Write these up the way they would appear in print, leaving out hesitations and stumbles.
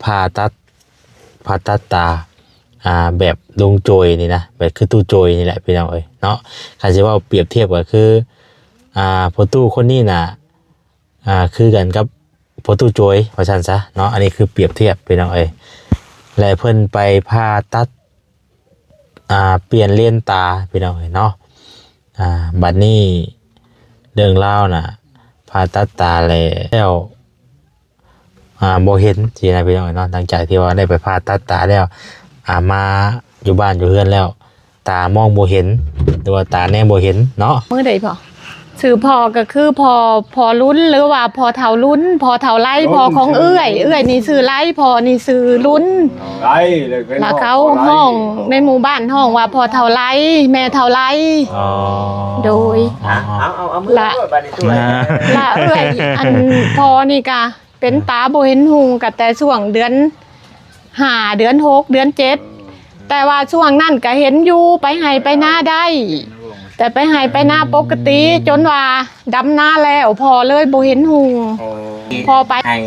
ผ่าตัดผ่าตัดตาแบบลงโจยนี่นะแบบคือตู้โจยนี่แหละพี่น้องเอ้ยเนาะใครจะว่าเปรียบเทียบก็คือพอตู้คนนี้น่ะคือกันกับพอตู้โจยว่าซั่นซะเนาะอันนี้คือเปรียบเทียบพี่น้องเอ้ยและเพิ่นไปผ่าตัดเปลี่ยนเลนตาพี่น้องเอ้ยเนาะบัดนี้เรื่องเล่าวน่ะผ่าตัดตาแล้วบ่เห็นสินะพี่น้องเอ้ยเนาะหลังจากที่ว่าได้ไปผ่าตัดตาแล้วมาอยู่บ้านอยู่เฮือนแล้วตามองบ่เห็นหรือว่าตาแนมบ่เห็นเนาะมื้อใดพอชื่อพอก็คือพอลุ้นหรือว่าพอเฒ่าลุ้นพอเฒ่าไล่พอของเอื้อยนี่ชื่อไล่พอนี่ชื่อลุ้นไล่เลยเป็นแล้วเขาห้องในหมู่บ้านห้องว่าพอเฒ่าไล่แม่เฒ่าไล่โดยเอามือบัดนี้ตัวละเอื้อยอันพอนี่ก็เป็นตาบ่เห็นหุงก็แต่ช่วงเดือน5เดือน6เดือน7แต่ว่าช่วงนั้นก็เห็นอยู่ไปให้ไปหน้าได้แต่ไปให้ไปหน้าปกติจนว่าดำหน้าแล้วพอเลยบ่เห็นหุงพอไปให้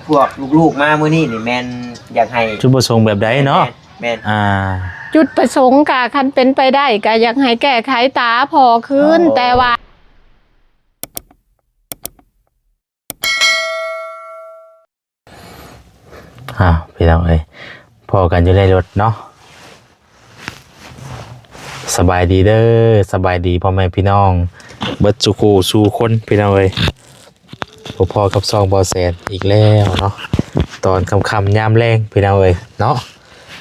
พวกลูกๆมามื้อนี้นี่แม่นอยากให้จุดประสงค์แบบใดเนาะแม่นจุดประสงค์ก็คันเป็นไปได้ก็อยากให้แก้ไขตาพอขึ้นแต่ว่าพี่น้องเอ้ยพอกันอยู่ในรถเนาะสบายดีเด้อสบายดีพ่อแม่พี่น้องเบิดสุขสู่คนพี่น้องเอ้ยพอกับซองบอแซนอีกแล้วเนาะตอนค่ำๆยามแรงพี่น้องเอ้ยเนาะ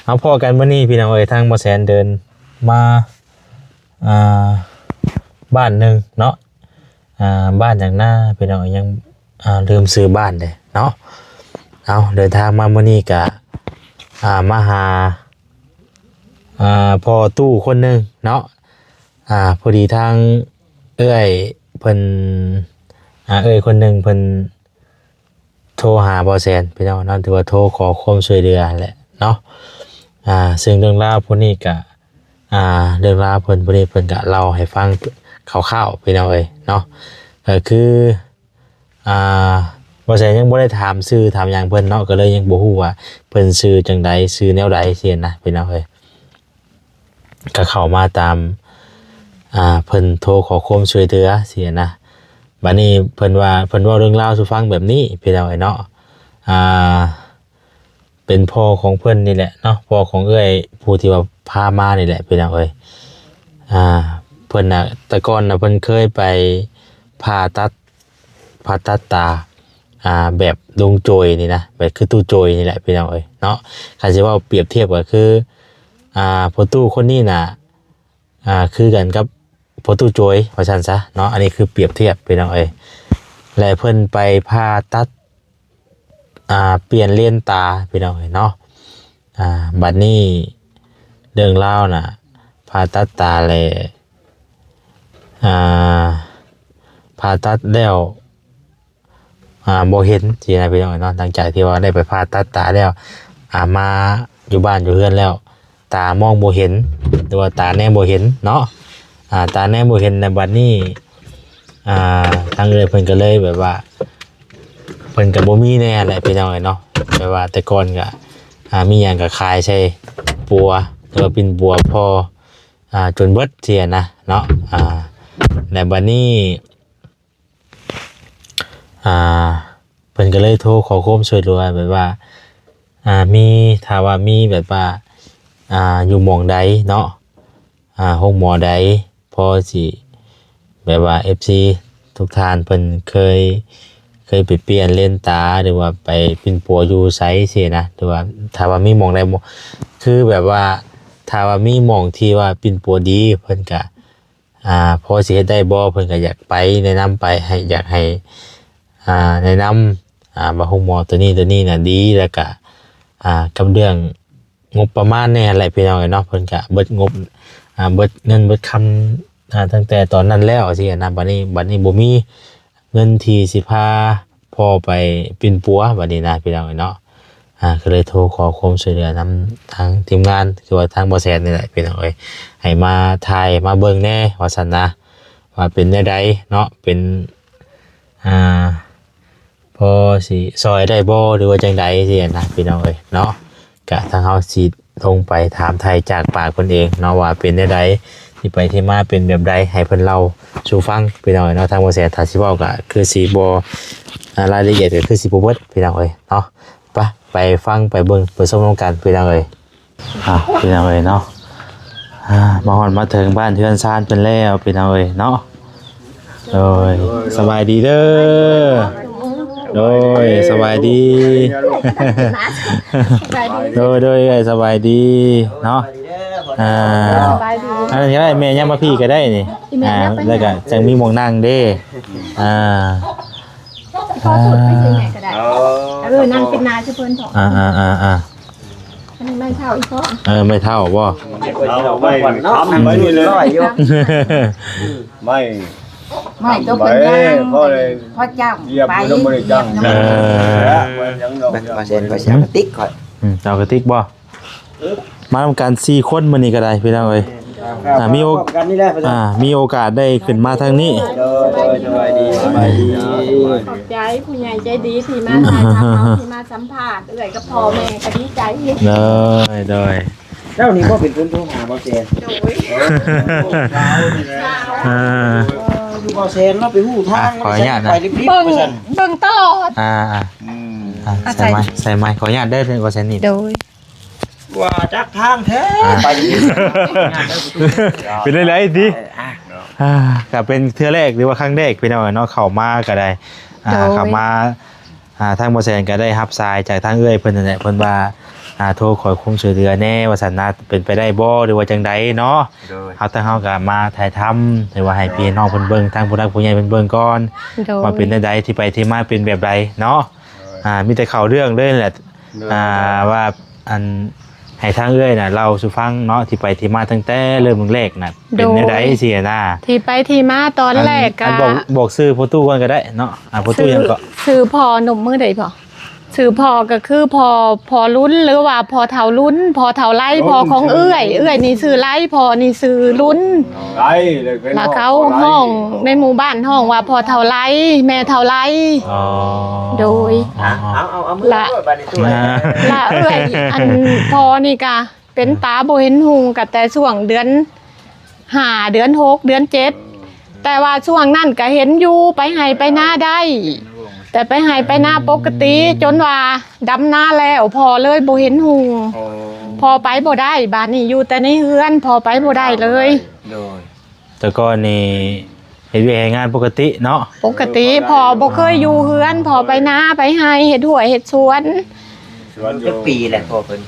เอาพอกันมื้อนี้พี่น้องเอ้ยทางบอแซนเดินมาบ้านหนึ่งเนาะบ้านอย่างหน้าพี่น้องยังลืมซื้อบ้านเลยเนาะเอาเดินทางมามื้อนี้กะมาหาพอตู้คนหนึ่งเนาะพอดีทางเอ้ยเพิ่นเอ้ยคนหนึ่งเพิ่นโทรหาบอแซนพี่น้องนั่นถือว่าโทรขอความช่วยเหลือแหละเนาะซึ่งเรื่องราวพวกนี้กะเรื่องราวเพิ่นพวกนี้เพิ่นกะเล่าให้ฟังคร่าวๆพี่น้องเอ้ยเนาะก็คือบอแซนยังบ่ได้ถามชื่อถามหยังเพิ่นเนาะก็เลยยังบ่ฮู้ว่าเพิ่นชื่อจังใดชื่อแนวใดเช่นนะพี่น้องเอ้ยก็เข้ามาตามเพิ่นโทรขอความช่วยเหลือเสียนะบัดนี้เพิ่นว่าเรื่องราวสู่ฟังแบบนี้พี่น้องเอ้ยเนาะเป็นพ่อของเพิ่นนี่แหละเนาะพ่อของเอ้ยผู้ที่ว่าพามานี่แหละพี่น้องเอ้ยเพิ่นน่ะแต่ก่อนน่ะเพิ่นเคยไปผ่าตัดตาแบบลงโจยนี่นะแบบคือตู้โจยนี่แหละพี่น้องเอ้ยเนาะใครสิว่าเปรียบเทียบก็คือพอตู้คนนี้น่ะคือกันกับพอตู้โจยว่าซั่นซะเนาะอันนี้คือเปรียบเทียบพี่น้องเอ้ยและเพิ่นไปผ่าตัดเปลี่ยนเลนตาพี่น้องเอ้ยเนาะบัดนี้เรื่องเล่าวน่ะผ่าตัดตาเลยผ่าตัดแล้วบ่เห็นสินะพี่น้องเอ้ยเนาะหลังจากที่ว่าได้ไปผ่าตัดตาแล้วมาอยู่บ้านอยู่เฮือนแล้วตามองบ่เห็นหรือว่าตาแนมบ่เห็นเนาะตาแนมบ่เห็นในบัดนี้ทางเพิ่นก็เลยแบบว่าเพิ่นก็บ่มีแน่แหละพี่น้องเอ้ยเนาะแบบว่าแต่ก่อนก็มีหยังก็ขายใช้ปัวหรือว่าปิ่นปัวพอจนเบิดเสียนะเนาะและบัดนี้เพิ่นก็เลยโทรขอความช่วยเหลือแบบว่ามีถ้าว่ามีแบบว่าอยู่หม่องใดเนาะห้องหมอใดพอสิแบบว่า FC ทุกท่านเพิ่นเคยไปเปลี่ยนเลนตาหรือว่าไปปิ่นปัวอยู่ไสสินะหรือว่าถ้าว่ามีหม่องใดคือแบบว่าถ้าว่ามีหม่องที่ว่าปิ่นปัวดีเพิ่นก็พอสิเฮ็ดได้บ่เพิ่นก็อยากไปแนะนำไปให้อยากให้แนะนำว่าห้องหมอตัวนี้น่ะดีแล้วก็กับเรื่องงบประมาณเนี่ยอะไรพี่น้องเนาะเพิ่นก็เบิดงบเบิดเงินเบิดคำตั้งแต่ตอนนั้นแล้วสินะบัดนี้บ่มีเงินที่สิพาพ่อไปปิ่นปัวบัดนี้นะพี่น้องเนาะก็เลยโทรขอความช่วยเหลือนำทางทีมงานคือว่าทางบอแซนนี่แหละพี่น้องเอ้ยให้มาถ่ายมาเบิ่งแน่ว่าซั่นนะว่าเป็นแนวใดเนาะเป็น พอสิซอยได้บ่หรือว่าจังใดสินะพี่น้องเอ้ยเนาะกะทางเฮาสิลงไปถามไทยจากปากเพิ่นเองเนาะว่าเป็นได้ใดที่ไปที่มาเป็นแบบใดให้เพิ่นเล่าสู่ฟังพี่น้องเอ้ยเนาะทางบ่แซ่ถ้าสิเว้าก็คือสิบ่รายละเอียดก็คือสิบ่เบิดพี่น้องเอ้ยเนาะไปฟังไปเบิ่งไปชมกันพี่น้องเอ้ยพี่น้องเอ้ยเนาะมาฮอดมาถึงบ้านเทือนซานเพิ่นแล้วพี่น้องเอ้ยเนาะโดยสบายดีเด้อโดยสบายดีโดยสบายดีเนาะอันนี้ได้แม่ย่ามาพี่ก็ได้นี่แล้วก็จังมีหม่องนั่งเด้พอสุดไม่ใช่แม่ก็ได้นั่งเป็นนาชื่อเพิ่นเถอะอันนี้ไม่เท่าอีกเพราะไม่เท่าบ่ไม่ทำไปนี่เลยไม่ต้องเป็นยังพ่อเจ้าไปมาเซ็นก็เสียกระติกก่อนเอากระติกบ่มาทำการ4คนมื้อนี้ก็ได้พี่น้องเอ้ยมีโอกาสได้ขึ้นมาทางนี้สบายดีขอบใจผู้ใหญ่ใจดีที่มาถ่ายทำที่มาสัมภาษณ์เอื้อยกับพ่อแม่ก็ดีใจโดยเจ้านี่ก็เป็นคนโทรหาบ่เซนอยู่บ่เซนเราไปฮู้ทางไปรีบๆว่าซั่นเบิ่งตลอดใส่ไม้ขออนุญาตได้บ่เซนนี่โดยว่าจักทางแท้ไปเป็นไรดิก็เป็นเทื่อแรกหรือว่าครั้งแรกพี่น้องเนาะเข้ามาก็ได้เข้ามาทางบ่แซนก็ได้รับสายจากทางเอื้อยเพิ่นนั่นแหละเพิ่นว่าโทรขอความช่วยเหลือแน่ว่าซั่นนะเป็นไปได้บ่หรือว่าจังใดเนาะเฮาทางเฮาก็มาถ่ายทำให้ว่าให้พี่น้องเพิ่นเบิ่งทางผู้รักผู้ใหญ่เพิ่นเบิ่งก่อนว่าเป็นจังไดที่ไปที่มาเป็นแบบใดเนาะมีแต่เข้าเรื่องเลยแหละว่าอันให้ทางเอื้อยน่ะเราสู่ฟังเนาะที่ไปที่มาตั้งแต่เริ่มแรกน่ะเป็นจังได๋สินะที่ไปที่มาตอนแรกก็บอกชื่อพ่อตู้ก่อนก็ได้เนาะพ่อตู้ยังก็ชื่อพ่อหนุ่มมื้อใดพ่อชื่อพ่อก็คือพ่อลุ้นหรือว่าพ่อเฒ่าลุ้นพ่อเฒ่าไล่พ่อของเอื้อยนี่ชื่อไล่พ่อนี่ชื่อลุ้นไล่แล้วเขาห้องในหมู่บ้านห้องว่าพ่อเฒ่าไล่แม่เฒ่าไล่โดยเอามือบัดนี้ตัวละเอื้อยอันพ่อนี่ก็เป็นตาบ่เห็นหุงก็แต่ช่วงเดือน5เดือน6เดือน7แต่ว่าช่วงนั้นก็เห็นอยู่ไปให้ไปหน้าได้แต่ไปให้ไปหน้าปกติจนว่าดำหน้าแล้วพอเลยบ่เห็นหุงพอไปบ่ได้บ้านนี้อยู่แต่ในเฮือนพอไปบ่ได้เลยแต่ก็นี่เฮ็ดงานปกติเนาะปกติพอบ่เคยอยู่เฮือนพอไปหน้าไปให้เฮ็ดหัวเฮ็ดสวนจักปีแหละพ่อเพิ่น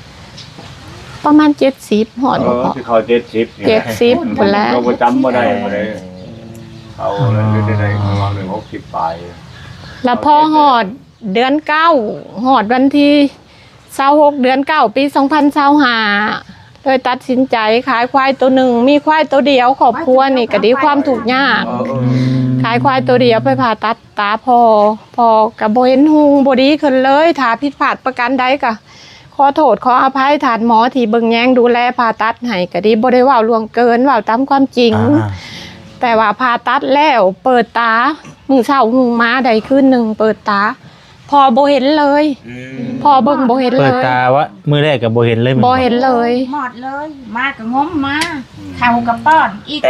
ประมาณ70ฮอดบ่พอเขา70พุ่นแล้วเราบ่จำบ่ได้เอาได้ประมาณ60ปลายแล้วพอฮอดเดือน9ฮอดวันที่26เดือน9ปี2025เลยตัดสินใจขายควายตัวหนึ่งมีควายตัวเดียวครอบครัวนี่ก็ดีความทุกข์ยากขายควายตัวเดียวไปผ่าตัดตาพอก็บ่เห็นหุงบ่ดีขึ้นเลยถ้าผิดพลาดประการใดก็ขอโทษขออภัยทานหมอที่เบิ่งแยงดูแลผ่าตัดให้ก็ดีบ่ได้เว้าล่วงเกินเว้าตามความจริงแต่ว่าผ่าตัดแล้วเปิดตามื้อเช้าหุงมาได้คืนนึงเปิดตาพอบ่เห็นเลยพอเบิ่งบ่เห็นเลยเปิดตาว่ามื้อแรกก็บ่เห็นเลยบ่เห็นเลยหมดเลยมาก็งมมาเข้ากับป้อนอีก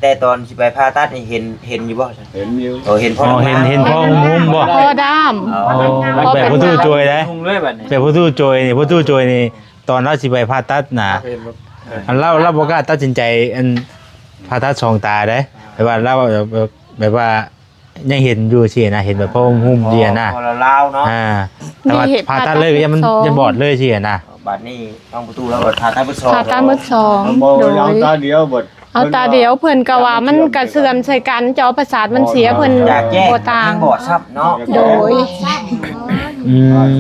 แต่ตอนสิไปผ่าตัดนี่เห็นอยู่บ่เห็นอยู่เห็นพ่อเห็นพ่องุ้มบ่พ่อดำแบบผู้ตู้จอยได้แบบผู้ตู้จอยนี่ตอนเราสิไปผ่าตัดน่ะอันเราบ่กล้าตัดสินใจอันผ่าตัดสองตาได้แบบว่าเราแบบว่ายังเห็นอยู่สินะเห็นแบบพ่อหุ้มเดียนะพอลาวเนาะแต่ว่าผ่าตัดเลยก็มันจะบอดเลยสินะบัดนี้ต้องประตูแล้วผ่าตัดมื้อ2โดยเอาตาเดียวบดเอาตาเดียวเพิ่นก็ว่ามันก็เสื่อมใส่กันจอประสาทมันเสียเพิ่นบ่ต่างบอดซับเนาะโดย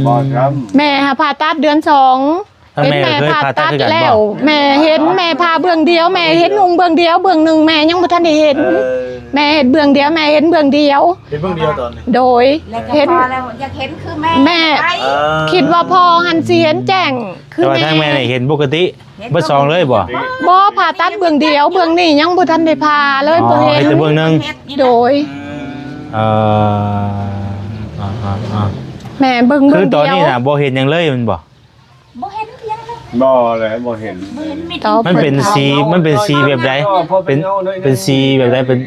บอดครับแม่ผ่าตัดเดือน2เป็นแม่ผ่าตัดแล้วแม่เห็นแม่พาเบื้องเดียวแม่เห็นหุงเบื้องเดียวเบื้องนึงแม่ยังบ่ทันได้เห็นแม่เห็นเบื้องเดียวแม่เห็นเบื้องเดียวตอนโดยเห็นอยากเห็นคือแม่คิดว่าพ่อหันสิเห็นแจ้งคือแม่แต่ว่าทางแม่นี่เห็นปกติเบ่2เลยบ่ผ่าตัดเบื้องเดียวเบื้องนี้ยังบ่ทันได้ผ่าเลยบ่เห็นแต่เบื้องนึงโดย แม่เบิ่ง คือตอน เดียว นี้น่ะบ่เห็นหยังเลยมันบ่ บ่เห็นเพียงเลย บ่เลยบ่เห็น บ่เห็นมิด ต่อ มันเป็นสีแบบใดเป็นสีแบบใดเป็น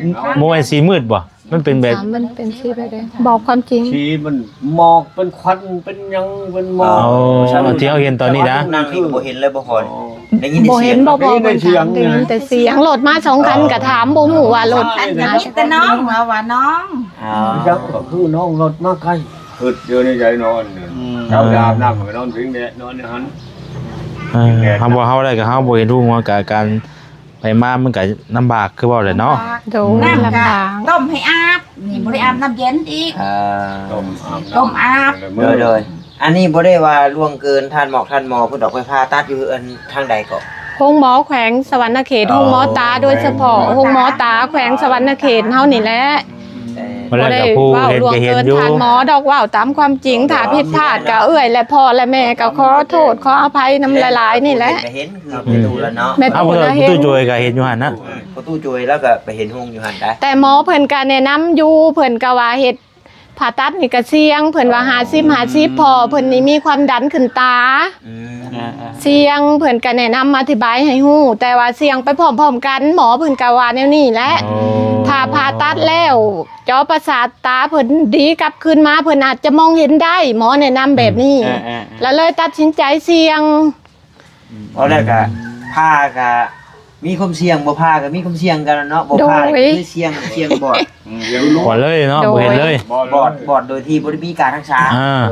บ่แม่นสีมืดบ่มันเป็นแบบ มันเป็นสีแบบใดบอกความจริง ชีมันหมอกเป็นควันเป็นหยังเป็นหมอก เอาที่เฮาเห็นตอนนี้นะ นั่งนี่ก็บ่เห็นเลยบ่พอได้ยิน บ่ แต่เสี เห็ ย น ง บ่พอเพิ่นถามได้ยินแต่เสียงรถมา2คันก็ถามบ่ฮู้ว่ารถ อันนี้แต่น้องว่าน้อง อ๋อ ยังก็คือน้องรถมาใกล้คือเดี๋ยวนี้ใจนอนเช้าดาบน้ำก็นอนถึงเนี่ยนอนในหัน เฮาบ่เฮาได้ก็เฮาบ่เห็นรูปว่าการไปมามันก็ลำบากคือเว้าแหละเนาะ โดย น้ำ ลำ กะ บาก ต้มให้อาบนี่บ่ได้อาบน้ำเย็นอีก ต้ม ต้มอาบ เลยอันนี้บ่ได้ว่าล่วงเกินท่านหมอเพิ่นดอกไฟฟ้าตัดอยู่อันทางใดก็ โรงหมอแขวงสวรรณเขตโรงหมอตาโดยเฉพาะโรงหมอตาแขวงสวรรณเขตเฮานี่แหละ แต่ บ่ได้กับผู้เห็น ล่วง ก็เห็น เกิน อยู่ ทานหมอดอกว่าวตามความจริงถ้าผิดพลาดก็เอื้อยและพ่อและแม่ก็ขอโทษขออภัยนำหลายๆนี่แหละ เห็นคือไปดูแล้วเนาะ แม่ เอาบ่ได้ตู้จอยก็เห็นอยู่หั่นนะ ประตูจวยแล้วก็ไปเห็นหงอยู่หั่นได้ แต่หมอเพิ่นก็แนะนำอยู่เพิ่นก็ว่าเฮ็ดผ่าตัดนี่ก็เสี่ยงเพิ่นว่า50พอเพิ่นนี่มีความดันขึ้นตา อืม เสี่ยงเพิ่นก็แนะนำอธิบายให้ฮู้แต่ว่าเสี่ยงไปพร้อมๆกันหมอเพิ่นก็ว่าแนวนี้แหละ ถ้าผ่าตัดแล้วจอประสาทตาเพิ่นดีกลับคืนมาเพิ่นอาจจะมองเห็นได้หมอแนะนำแบบนี้ แล้วเลยตัดสินใจเสี่ยง เพราะแล้วก็ผ้าก็มีความเสี่ยงบ่ผ้าก็มีความเสี่ยงกันเนาะบ่ผ้าก็คือเสี่ยงบอด ยังรู้ บ่เลยเนาะบ่เห็นเลย บอดโดยที่บ่ได้มีการรักษา อ่า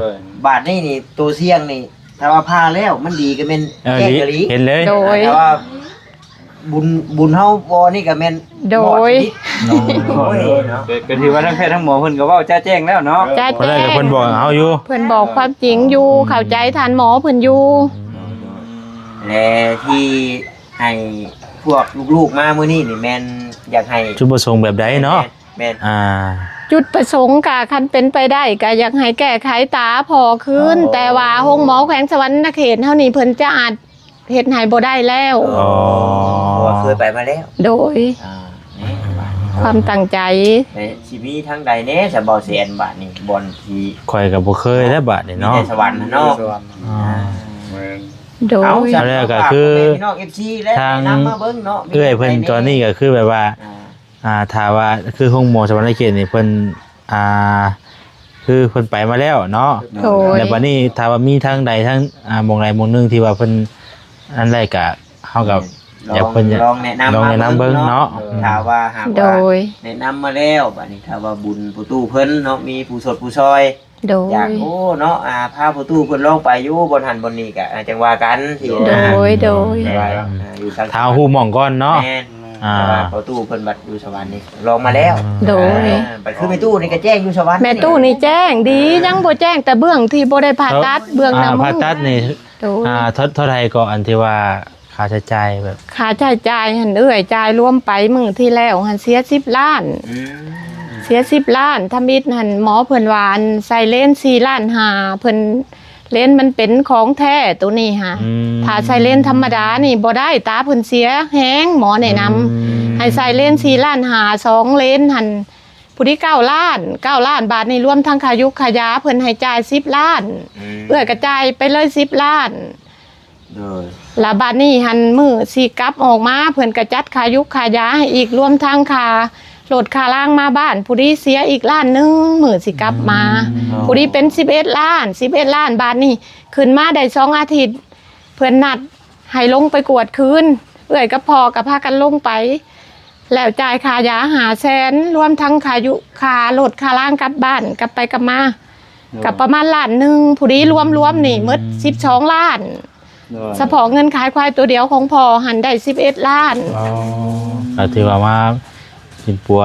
บาดนี่ตัวเสี่ยงนี่ถ้าว่าผ้าแล้วมันดีก็แม่น เออ แก้กะลี เห็นเลย โดย แต่ว่าบุญเฮาบ่นี่ก็แม่น โดย โอ้ยเนาะ ก็ถือว่าทั้งแพทย์ทั้งหมอเพิ่นก็เว้าจ้าแจ้งแล้วเนาะ จ้า บ่ได้ แจ้ กับ ง เพิ่นบอกเฮาอยู่ เพิ่นบอกความจริงอยู่เข้าใจทานหมอเพิ่นอยู่ และที่ให้พวกลูกๆมามื้อนี้นี่แม่นอยากให้ จุดประสงค์แบบใดเนาะ แม่น จุดประสงค์ก็คันเป็นไปได้ก็อยากให้แก้ไขตาพอคืนแต่ว่าโรงหมอแขวงสวรรณเขตเฮานี่เพิ่นจะอาจเฮ็ดให้บ่ได้แล้ว อ๋อ เพราะว่าเคยไปมาแล้ว โดย นี่ ความตั้งใจ ในชีวิตทั้งใดแน่สะบ่แสนบาทนี่บอนที่ ข่อยก็บ่เคยแล้วบาดนี่ มี เนาะ แต่สวรรค์นะเนาะ อ่า แม่น โดย เอาแล้วก็คือ พี่น้อง FC และ ทาง นำมาเบิ่งเนาะ เอ้ยเพิ่นตอนนี้ก็คือแบบว่า ถ้าว่าคือห้องหมอสวรรณเขตนี่เพิ่นคือเพิ่นไปมาแล้วเนาะ โดย แต่บัดนี้ถ้าว่ามีทางใดทางหม่องใดหม่องหนึงที่ว่าเพิ่นอันแรกก็เฮากับอยากเพิ่น ลองแนะนำ ลองแนะนำเบิ่งเนาะ ถ้าว่าหาก โด ว่าย แนะนำมาแล้วบัดนี้ถ้าว่าบุญผู้ตู้เพิ่นเนาะมีผู้สดผู้ซอย โด อยาก ย โอ้เนาะพาผู้ตู้เพิ่นลองไปอยู่บนหันบนนี้ก็จังว่ากันที่ โดยโดย แต่ว่าอยู่ทาง ถ้าฮู้หม่องก่อนเนาะ แม่น อ่า แต่ว่าผู้ตู้เพิ่นบัดอยู่สวรรค์นี่ลองมาแล้ว โดย บัดคือแม่ตู้นี่ก็แจ้งอยู่สวรรค์ แม่ตู้นี่แจ้งดียังบ่แจ้งแต่เบื้องที่บ่ได้ผ่าตัดเบื้องน้ำ ผ่าตัดนี่ โดย เท่าใดก็อันที่ว่าค่าใช้จ่ายแบบ ค่าใช้จ่ายหันเอื้อยจ่ายรวมไปมื้อที่แล้วหันเสีย10ล้าน อืม เสีย10ล้านทำอิฐหันหมอเพิ่นว่าอันใส่เลนส์4ล้าน5เพิ่นเลนส์มันเป็นของแท้ตัวนี้ค่ะ อืม ถ้าใส่เลนส์ธรรมดานี่บ่ได้ตาเพิ่นเสียแฮงหมอแนะนำให้ใส่เลนส์4ล้าน5 2เลนส์หันผู้ที่9ล้านบาทนี่รวมทั้งค่ายุกค่ายาเพิ่นให้จ่าย10ล้าน เอื้อยกระจายไปเลย10ล้าน โดย แล้วบาดนี้หันมือสิกลับออกมาเพิ่นก็จัดค่ายุกค่ายาให้อีกรวมทั้งค่ารถค่าล่างมาบ้านผู้ที่เสียอีกล้านหนึงมื้อสิกลับมาผู้ที่เป็น11ล้านบาทนี่ขึ้นมาได้2อาทิตย์เพิ่นนัดให้ลงไปกวดคืนเอื้อยกับพ่อก็พากันลงไป แล้วจ่ายค่ายา500,000รวมทั้งค่ายุค่ารถค่าล่างกลับบ้านกลับไปกลับมากับประมาณล้านหนึงผู้ที่รวมๆนี่หมด12ล้านเฉพาะเงินขายควายตัวเดียวของพ่อหันได้11ล้าน อ๋อก็ถือว่ามากินปัว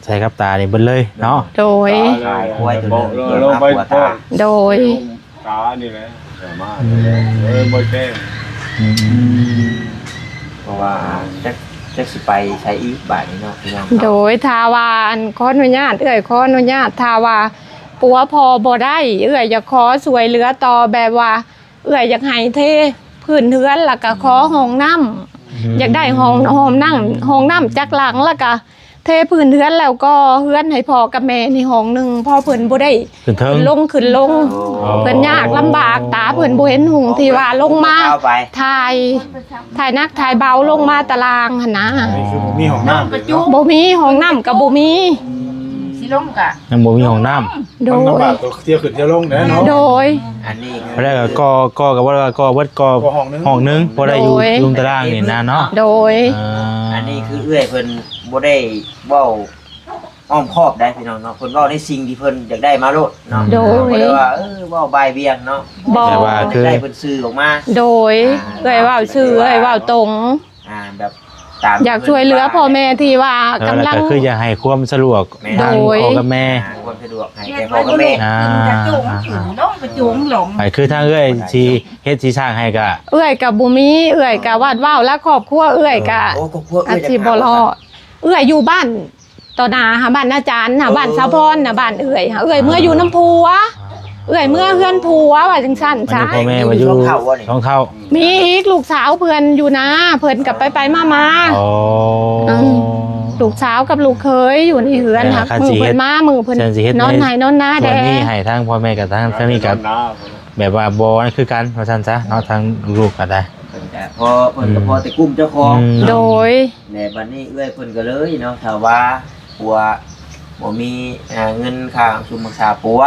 ใส่กับตานี่เบิดเลยเนาะ โดย ขายกล้วยตัวหนึง ลงไป เดี๋ยวมา พ่อ โดย ตานี่แหละสามารถบ่แจ้ง เพราะว่าจักสิไปใช้อีกบาทนี่เนาะพี่น้อง โดยทาวาอันขออนุญาตขออนุญาตทาวาปัวพอบ่ได้อยากขอสวยเหลือต่อแบบว่าอยากให้เทพื้นเฮือนแล้วก็ขอห้องน้ำอยากได้ห้องน้ำจักหลังแล้วก็ เทพื้นเฮือนแล้วก็เฮือนให้พ่อกับแม่ในห้องหนึงพ่อเพิ่นบ่ได้ ขึ้นเทิง ขึ้นลงเพิ่นยากลำบากตาเพิ่นบ่เห็นหุงที่ว่าลงมา เอาไป ถ่ายนักถ่ายเบาลงมาตารางหั่นนะ มีของน้ำ ประจุ บ่มีห้องน้ำก็บ่มี สิลงกะ ยังบ่มีห้องน้ำ โด มัน ย ลำบากตัวเที่ยวขึ้นเที่ยวลงเนาะ โดย อันนี้ บ่ได้ก็ก่อกับว่าก่อเบิดก่อ ก่อห้องนึง ห้องนึงบ่ได้อยู่ โดย รุมตารางนี่นะเนาะ โดย อันนี้คือเอื้อยเพิ่นบ่ได้เว้าอ้อมคอบได้พี่น้องเนาะเพิ่นเว้าในสิ่งที่เพิ่นอยากได้มาโลดเนาะ โดย บ่ได้ว่าเว้าบายเบี่ยงเนาะ บ่ แต่ว่าคือ ได้เพิ่นซื้อออกมา โดยเอ้ยเว้าชื่อเอ้ยเว้าตรง แบบตาม อยากช่วยเหลือพ่อแม่ที่ว่า แล้ว กำลัง ก็คืออยากให้ความสะดวก แม่ ทาง โดย พ่อกับแม่ ความสะดวกให้ เฮ็ แก่ ด พ่อ ไว้ กับ บ่ แม่ ได้กระจุงขึ้นลงกระจุงหลง ไปคือทางเอ้ยสิเฮ็ดสิสร้างให้ก็ เอ้ยกับบุมีเอ้ยกับวาดว่าวและครอบครัวเอ้ยกับ โอ้ก็พวก อาชีพบลอเอ้ยอยู่บ้านต่อหนาหาบ้านอาจารย์หาบ้านสาวพรหาบ้านเอ้ยหาเอ้ยเมื่ออยู่น้ำพัวเอ้ยเมื่อเฮือนพัวว่าจังซั่น มัน จ้า พ่อแม่มาอยู่ท้องเท่า มีอีกลูกสาวเพื่อนอยู่นะเพิ่นกับไปมา อ๋อ ลูกสาวกับลูกเคยอยู่ในเฮือนค่ะ คัน มื สิ อ เฮ็ เพิ่ ด นมามือเพิ่น เชิญสิเฮ็ด นอนไหนนอนหน้า ส่ แด วนนี้ ง ให้ทางพ่อแม่กับทางนี้กับแบบว่าบ่นั่นคือกันว่าซั่นซะเนาะทางลูกก็ได้ พอเพิ่นก็พอแต่กุ้มเจ้าของ โดย แม่บัดนี้เอื้อยเพิ่นก็เลยเนาะถ้าว่าปัวบ่มีเงินค่าสุมรักษาปัว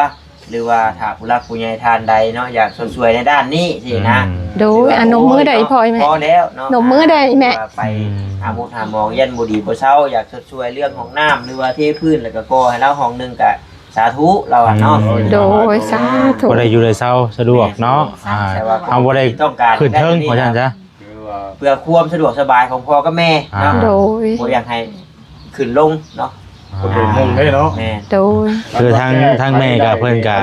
หรือว่าถ้าผู้รักผู้ใหญ่ทานใดเนาะอยากช่วยในด้านนี้สินะ โดยอนมมือใดพอไหม พอแล้วเนาะ นมมื้อใดแม่ ว่าไปหาหมอหาหมอยันบ่ดีบ่เซาอยากช่วยเรื่องของน้ำหรือว่าเทพื้นแล้วก็ก่อให้เราห้องนึงก็สาธุเราอ่ะเนาะ โดยสาธุ บ่ได้อยู่เลยเศร้าสะดวกเนาะเอาบ่ได้ ต้องการ ขึ้นเทิงว่าซั่นซะ เพื่อความสะดวกสบายของพ่อกับแม่เนาะ โดย บ่อยากให้ขึ้นลงเนาะ คนเป็นมงได้เนาะ แม่ โดย คือทางแม่กับเพิ่นก็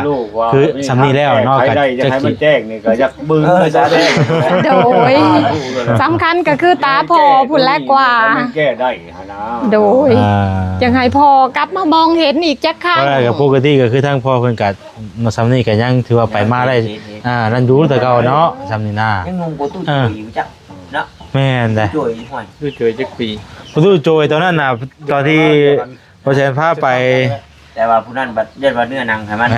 คือสำนีแล้วเนาะ ใคร ก็ ได้จะ จะ ให้ คิ มั ด นแจ้งนี่ก็อยากบึ้ง สาธุ โดยสำคัญก็คือตาพ่อพุ่นแรกกว่า มันแก้ได้ฮะนะ โดย อ่า ยังให้พ่อกลับมามองเห็นอีกจักครั้ง ก็ได้กับปกติก็คือทางพ่อเพิ่นก็มาซ้ำนี่ก็ยังถือว่าไปมาได้นั่นอยู่แต่เก่าเนาะซ้ำนี่น่ะ ยังงงกูตู้จุยอยู่จักเนาะ แม่นได้ จุยห่วย คือเจอจักปี ประตูโจยตอนนั้นน่ะตอนที่พอแชนพาไป แต่ว่าผู้นั้นบัดยันว่าเนื้อหนังให้มัน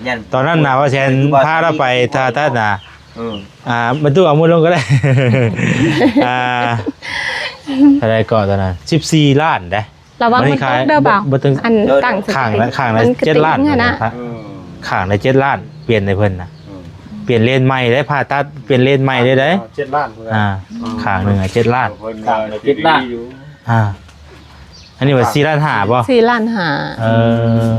ยัน ตอนนั้นน่ะว่าแชนพาเราไปท่าท่าน่ะ เออ บรรทุกเอามือลงก็ได้ อะไรก่อนตอนนั้น14ล้านได้ ระวังมันตกเด้อเปล่า บ่ถึง อันตั้งสติ ข้างละ มันกระ 7ล้าน ติ๊งอะนะ ข้างละ7ล้านเปลี่ยนให้เพิ่นน่ะเปลี่ยนเลนใหม่ได้ผ่าตัดเปลี่ยนเลนใหม่ได้เด้ 7 ล้าน ข้างหนึงอ่ะ7ล้าน อันนี้ว่า4ล้าน5บ่ 4 ล้านหา เออ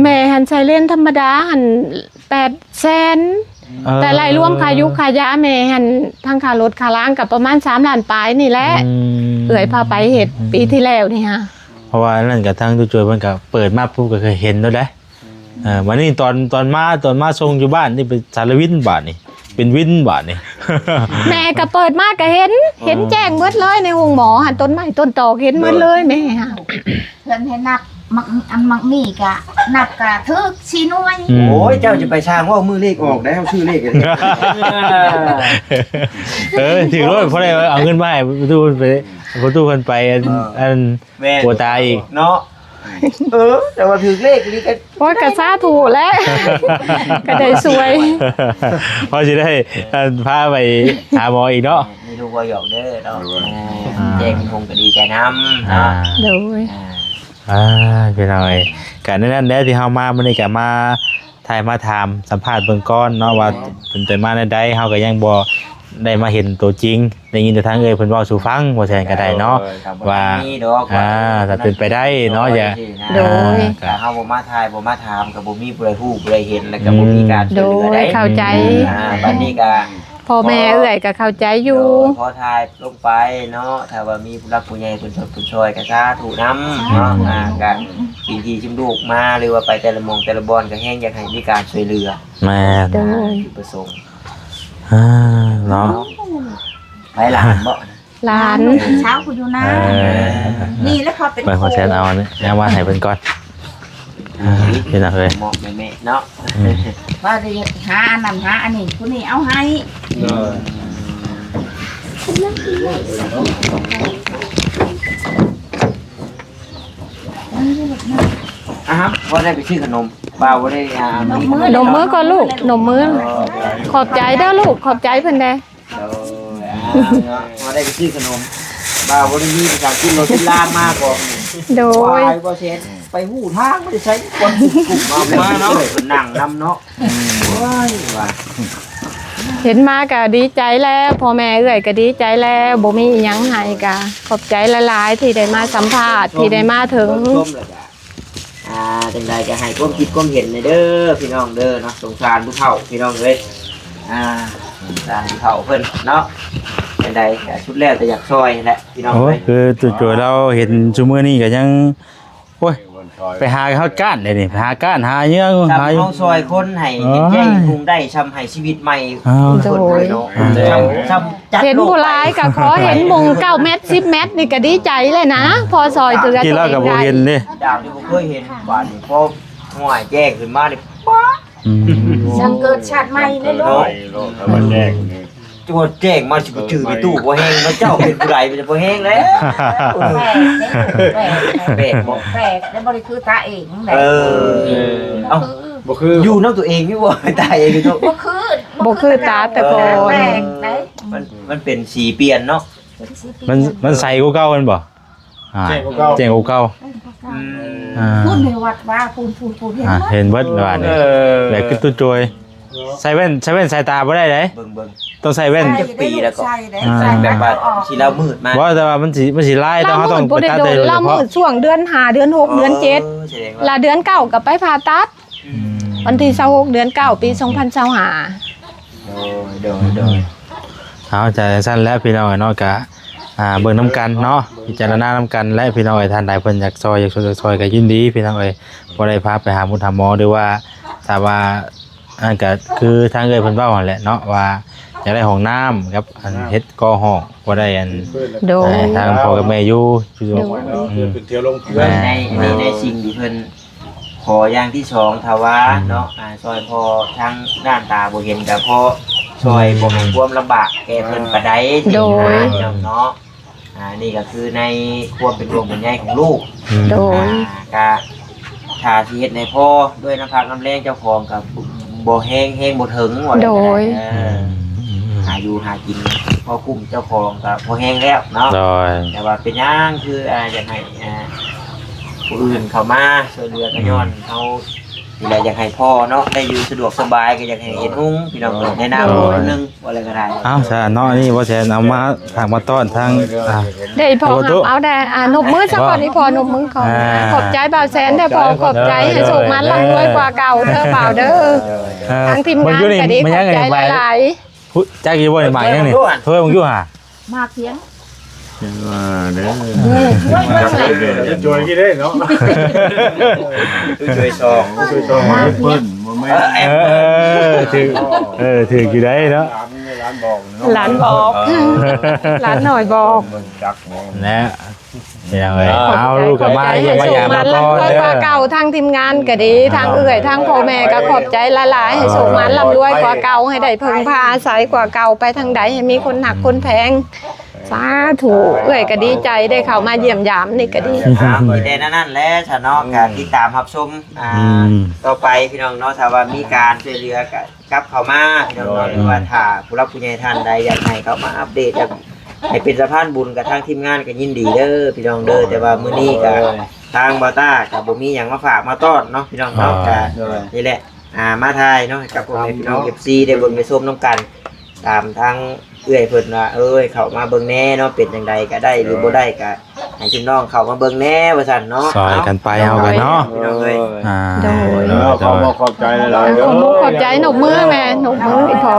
แม่หันใช้เล่นธรรมดาหัน8แสนแต่รายรวมค่ายุค่ายาแม่หันทั้งค่ารถค่าล้างกับประมาณ3ล้านปลายนี่แหละเอื้อยพาไปเฮ็ดปีที่แล้วนี่ฮะ เพราะว่านั่นก็ทางตู้ช่วยเพิ่นก็เปิดมาปุ๊บก็เคยเห็นแล้วเด้วันนี้ตอนมาส่งอยู่บ้านนี่เป็นสารวินบาทนี่เป็นวินบาทนี่ แม่ก็เปิดมาก็เห็นแจ้งหมดเลยในห้องหมอหันต้นไม้ต้นตอกเห็นหมดเลยแม่ฮะ เพิ่นให้นับมักอันมักนี่กะนับกะถึกสิหน่วย โอ้ยเจ้าจะไปสร้างว่ามือเลขออกได้เอาชื่อเลขกัน ถึงรถเพราะอะไรเอาเงินมาให้ประตูเพิ่นไปอัน แม่ ปวดตาอีก เนาะแต่ว่าถือเลขนี่ก็ โอ้ยก็สาธุแล้ว ก็ได้สวย พอสิได้พาไปหาหมออีกเนาะ มีลูกว่าหยอกเด้อเนาะแจ้งคงก็ดีใจนำ อ่า เนาะ โดย พี่น้อยกันนั่นแหละที่เฮามามื้อนี้ก็มาถ่ายมาถามสัมภาษณ์เบิ่งก่อนเนาะว่าเพิ่นไปมาในใดเฮาก็ยังบ่ได้มาเห็นตัวจริงได้ยินแต่ทางเพิ่นเว้าสู่ฟังบ่แซ่นก็ได้เนาะว่าถ้าเป็นไปได้เนาะอย่า โดย ถ้าเฮาบ่มาถ่ายบ่มาถามก็บ่มีผู้ใดฮู้ผู้ใดเห็นแล้วก็บ่มีการช่ โด วยเหลือยได้ เข้าใจ บัดนี้ก็ พ่อแม่เอื้อยก็เข้าใจอยู่ พอทายลงไปเนาะถ้าว่ามีผู้รักผู้ใหญ่ผู้ชดผู้ช่วยก็สาธุนำเนาะก็สิ่งที่ชิมลูกมาหรือว่าไปแต่ละหมองแต่ละบอนก็แห้งอยากให้มีการช่วยเหลือ แม่น โดย จุดประสงค์ เนาะ ไปหลานบ่ หลาน เช้ากูอยู่นะนี่แล้วพอเป็น เบิ่งพอแซ่นเอาอันนี้เอามาให้เพิ่นก่อนพี่น้องเอ้ย หมอกแม่ๆเนาะ ว่าจะหาอันนั้นหาอันนี้ผู้นี้เอาให้ โ อ่ะฮะว่าได้ไปซื้อขนมบ่าวว่าได้นมมือก็ลูกนมมือขอบใจเด้อลูกขอบใจเพิ่นเด้ ว่าได้ไปซื้อขนมบ่าวว่าได้มีประชาชนรถที่ล่างมากกว่า โดย บ่เช่นไปหู้ทางไม่ได้ใช้คนกลุ่มมาเนาะหนังนำเนาะว้ายว่า เห็นมาก็ดีใจแล้วพ่อแม่เอื้อยก็ดีใจแล้วบ่มีอิหยังให้ก็ขอบใจหลายๆที่ได้มาสัมภาษณ์ที่ได้มาถึง ชมแล้วก็จังใดจะให้ความคิดความเห็นในเด้อพี่น้องเด้อเนาะสงสารผู้เฒ่าพี่น้องเอ้ยสงสารผู้เฒ่าเพิ่นเนาะจังใดก็ชุดแรกแต่อยากซอยแหละพี่น้อง โอ้ เอ้ ย ย คือจุดๆเราเห็นซุมื้อนี้ก็ยังโอ้ยไปหาเฮาก้านได้นี่ไปหาก้านหาเนื้อ ทำ หา ห้องซอยคนให้แจ้งกรุงได้ทำให้ชีวิตใหม่ อ้าว คนเลยเนาะทำจัด เห็นผู้ร้ายก็ขอเห็นมุง9 เมตร 10 เมตรนี่ก็ดีใจเลยนะ พอซอยเตือ กินแล้วก็บ่เห็นเด้ ดาวที่ผมเคยเห็นบ้านนี่พอห่วยแจ้งขึ้นมานี่ป๊า อืม ฉันเกิดชาติใหม่เลยลู โอ้ ก ยโลกธรรมแจ้งนี่ จังหวะแจ้งมาสิบ่ถือในตู้บ่แห้งแล้วเจ้าเป็นผู้ใดมันจะบ่แห้งแล้ว แปลกแล้วบริคือตาเองแหละ เออเอ้า บ่คือ อยู่น้ำตัวเองนี่บ่ตายเองนี่เนาะ บ่คือบ่คือตาแต่ก่อน แปลกไหน มันเป็นสีเปลี่ยนเนาะ มันใสกว่าเก่าแม่นบ่อ่าเจ๋งกว่าเก่าอ่า พูดในวัดว่าพูดเห็น อ่า ไหม เห็นเบิดว่านี่แบบคือตุ้จอยใส่แว่นสายตาบ่ได้เด้ เบิ่ง ต้องใส่แว่น ปีแล้วก็ ใช่ได้ แบบว่าสีเรามืดมา ว่าแต่ว่ามันสิลายต้อง เรา เฮา ห ต้ มื่ อง นบ่ ไป ได้ ตัด โด ได้ น โดยเฉ เราห พาะ มื่นช่วงเดือน5เดือน6เดือน7 แสดงว่า ละเดือน9ก็ไปผ่าตัดวันที่26เดือน9ปี2025 โดย เอาใจสั้นแล้วพี่น้องเนาะกะเบิ่งน้ำกันเนาะพิจารณาน้ำกันและพี่น้องท่านใดเพิ่นอยากซอยอยากช่วยซอยก็ยินดีพี่น้องบ่ได้พาไปหาหมอหมอหรือว่าถ้าว่าก็คือทางเพิ่นเว้าหั่นแหละเนาะว่าอยากได้ห้องน้ำกับอันเฮ็ดก่อห้องบ่ได้อัน โดย ทางพ่อกับแม่อยู่คือ ขึ้นเที่ยวลง เพื่อนในสิ่งที่เพิ่นขออย่างที่สองถ้าว่าเนาะซอยพอทั้งด้านตาบ่เห็นก็พอซอยบ่ให้ความลำบากแก่เพิ่นปานใดเนาะนี่ก็คือในความเป็นห่วงเป็นใยของลูก โดย ก็ถ้าสิเฮ็ดในพ่อด้วยน้ำพักน้ำแรงเจ้าของก็บ่แห้งบ่ถึงว่า โดย หาอยู่หากินพอคุ้มเจ้าของก็บ่แห้งแล้วเนาะ โดย แต่ว่าเป็นหยังคืออยากให้ผู้อื่นเข้ามาช่วยเหลือกันย้อนเขานี่แหละอยากให้พ่อเนาะได้อยู่สะดวกสบายก็อยากให้เห็นหุ้งพี่น้องในนามคนนึงว่าอะไรก็ได้ เอ้าซะเนาะนี่บ่แซ่นเอามาทางมาต้อนทาง ได้พอหับเอาได้นบมือซะก่อนนี่พอนบมือก่อนขอบใจบ่าวแสนได้พอขอบใจให้สุขมันร่ำรวยกว่าเก่าเด้อบ่าวเด้อทางทีมงานก็ดีขอบใจหลาย จักอยู่บ่ได้หมายยังนี่เฮ้ยมึงอยู่ห่า มาเพียง เด้อ จะจอยกี่ได้เนาะ ช่วยซอง ช่วยชม เพิ่นบ่แม่น ถืออยู่ได้เนาะ ร้านบอกเนาะ ๆหลานบอกหลานหน่อยบอก มันจักแม่ แล้วยังไงเอาลูกกับมาอย่ามาอย่ามาก่อน ร่ำรวยกว่าเก่าทางทีมงานก็ดีทางเอื้อยทางพ่อแม่ก็ขอบใจหลายๆให้สุขมันร่ำรวยกว่าเก่าให้ได้พึ่งพาอาศัยกว่าเก่าไปทางใดให้มีคนหักคนแพงสาธุเอื้อยก็ดีใจได้เข้ามาเยี่ยมยามนี่ก็ดี มีแต่นั่นแหละถ้าเนาะก็ติดตามรับชมต่อไปพี่น้องเนาะถ้าว่ามีการช่วยเหลือก็กลับเข้ามาพี่น้องเนาะหรือว่าถ้าผู้รับผู้ใหญ่ท่านใดอยากให้เขามาอัปเดตอยากให้เป็นสะพานบุญกับทางทีมงานก็ยินดีเด้อพี่น้องเด้อแต่ว่ามื้อนี้ก็ทางบาต้าก็บ่มีหยังมาฝากมาต้อนเนาะพี่น้องเนาะก็นี่แหละมาทายเนาะกับพ่อแม่พี่น้อง FC ได้เบิ่งได้ชมนํกันตามทางเอื้อยเพิ่นว่าเข้ามาเบิ่งแน่เนาะเป็นจังใดก็ได้หรือบ่ได้ก็ให้พี่น้องเข้ามาเบิ่งแน่ว่าซั่นเนาะ ซอยกันไปเอากันเนาะ พี่น้องเอ้ย โดย ขอบอกขอบใจหลายๆ ขอบมุกขอบใจหนกมือแม่หนกมืออีพอ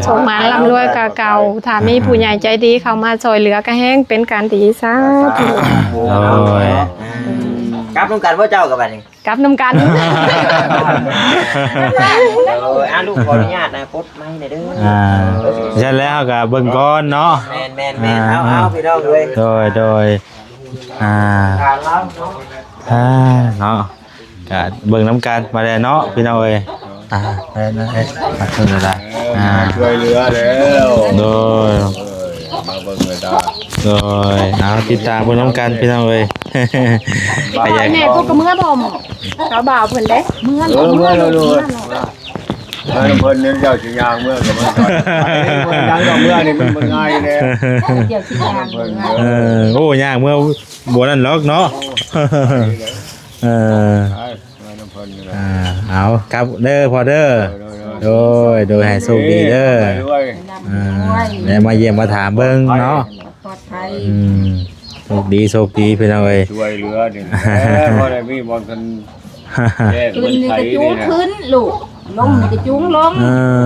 สมหมันร่ำรวยกว่าเก่าถ้ามีผู้ใหญ่ใจดีเข้ามาช่วยเหลือก็แห้งเป็นการดีซะ โอ้ย กลับนำกันว่าเจ้ากับบัดนี้ กลับนำกัน ลูกขออนุญาตนะกดไม้หน่อยเด้อ ใช่แล้วก็เบิ่งก่อนเนาะ แม่นเอาพี่น้องเลย โดย ทางเราเนาะ เนาะก็เบิ่งน้ำกันมาแล้วเนาะพี่น้องเอ้ยได้มาเพิ่นได้ ช่วยเหลือแล้ว โดย มาเบิ่งเลยตา โดยเอาติดตามเพิ่นน้ำกันพี่น้องเอ้ย ไปแม่พวกกับเมื่อบ่มสาวบ่าวเพิ่นเด้ เมื่อ เมื่อเราดูเพิ่นเจ้าสิยางเมื่อก็มันยังดอกเมื่อนี่มันง่ายเลย เดี๋ยวสิยางเมื่อ โอ้ยากเมื่อบัวนั่นล็อกเนาะเอาครับเด้อพอเด้อโดยให้สุขดีเด้อแล้วมาเยี่ยมมาถามเบิ่งเนาะ ปลอดภัย โชคดีพี่น้องเอ้ย ช่วยเหลือนี่พอได้มีบอลกันแก้เงิขึ้น น นี่ ไท ก็ ย จุ้ นี่ ง นะ ขึ้นลูกลงนี่ก็จุ้งลง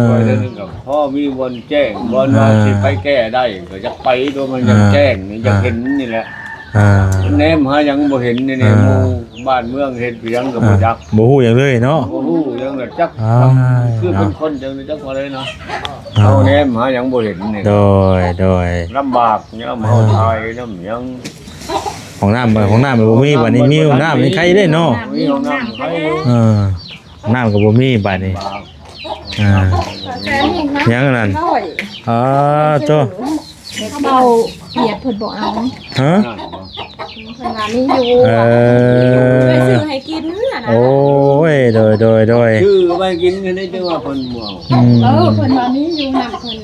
ช่วยเรื่องกับพ่อมีบอลแจ้งบอลว่าสิไปแก้ได้ก็จะไปตัวมันยังแจ้งนี่ยังเห็นนี่แหละแนมหายังบ่เห็นนี่หมู่บ้านเมืองเฮ็ดเพียงก็บ่จัก บ่ฮู้หยังเลยเนาะ โอ้โหยังแบบจักคือเป็นคนจังจักอะไรเนาะเอาแนมหายังบ่เห็นนี่ โดย ลำบากเนี่ยเฮาทายน้ำยัง ของน้ำบ่มีบัดนี้มีของน้ำนี่ใครได้เนาะ มีห้องน้ำใครอยู่ น้ำก็บ่มีบัดนี้ยังนั่นโต เบาเปียดเพิ่นบ่เอา ฮะ เพิ่นว่ามีอยู่ไปซื้อให้กินน่ะนะ โอ้ยโดย ชื่อไปกินกันได้จังว่าเพิ่นบ่เอา เพิ่นว่ามีอยู่นำเพิ่น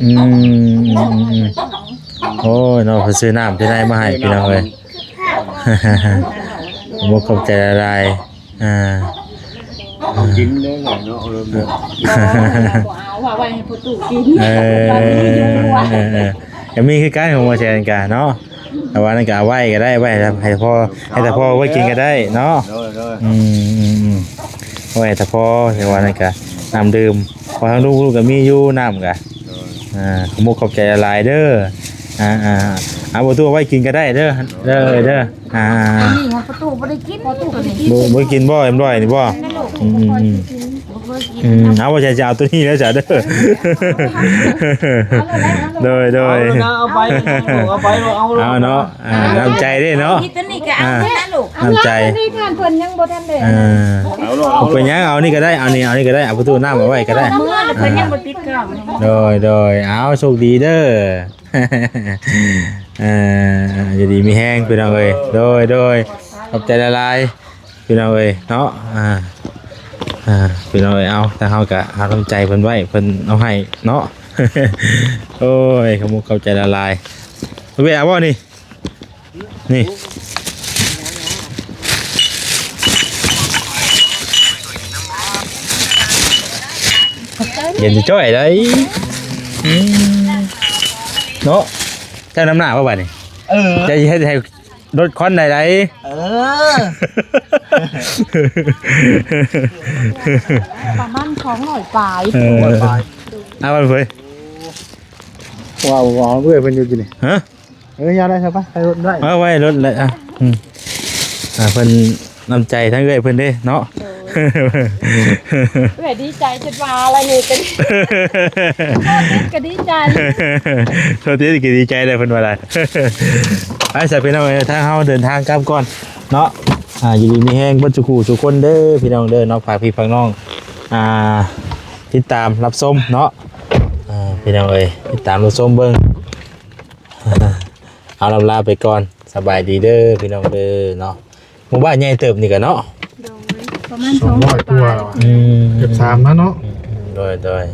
โอ้ยเนาะเพิ่นซื้อน้ำที่ไหนมาให้พี่น้องเอ้ยผมบ่เข้าใจอะไรกินได้ไงเนาะเริ่มเด้อ บ่เอาว่าไว้ให้ผู้ตู่กิน ก็มีคือการของมาแชร์กันเนาะแต่ว่านั่นก็เอาไว้ก็ได้ไว้ให้พ่อไว้กินก็ได้เนาะ เด้อ ไว้แต่พ่อแต่ว่านั่นก็น้ำดื่มพอทางลูกก็มีอยู่น้ำก็ขมุกขอบใจหลายเด้อเอาบ่ตัวไว้กินก็ได้เด้อนี่ฮะประตูบ่ได้กินประตูนี่ บ่กินบ่เอ็มร้อยนี่บ่เอาว่าจะเอาตัวนี้แล้วจ้ะเด้อโดย เอาไปเอา เอาเนาะน้ำใจได้เนาะ นี่ตัวนี้ก็เอานะลูก น้ำใจ นี่งานเพิ่นยังบ่ทันได้ เอาไปยังเอานี่ก็ได้เอานี่ก็ได้เอาประตูน้ำมาไว้ก็ได้ เมื่อเพิ่นยังบ่ปิดกล้อง โดยเอาโชคดีเด้อจะดีมีแห้งพี่น้องเอ้ยโดยขอบใจละลายพี่น้องเอ้ยเนาะพี่น้องเอ้ยเอาแต่เฮาก็หาน้ำใจเพิ่นไว้เพิ่นเอาให้เนาะโอ้ยขมุกเข้าใจละลายไปเอาบ่นี่เย็นจะจ้อยได้เนาะเจ้าน้ำหน้าป่ะบัดนี้จะให้รถคอนได้ ประมาณ200ปลาย เอาไปเผย ว้าวเพื่อนเพิ่นอยู่กินนี่ ฮะ ยาได้ใช่ปะไปรถได้ เอาไว้รถเลยเพิ่นน้ำใจทั้งเอ้ยเพิ่นเด้เนาะ เอ้ยดีใจจนว่าอะไรนี่ก็ดีใจ โทษทีก็ดีใจเลยเพิ่นว่าอะไรไปใส่พี่น้องถ้าเฮาเดินทางกลับก่อนเนาะอยู่ดีมีแห้งบ่จุกูทุกคนเด้อพี่น้องเด้อเนาะฝากพี่ฝากน้องติดตามรับชมเนาะพี่น้องเอ้ยติดตามรับชมเบิ่งเอาลาไปก่อนสบายดีเด้อพี่น้องเด้อเนาะหมู่บ้านใหญ่เติบนี่ก็เนาะ ประมาณ 200 200 ตัว ปลาย เกือบ3แล้วเนาะ โดย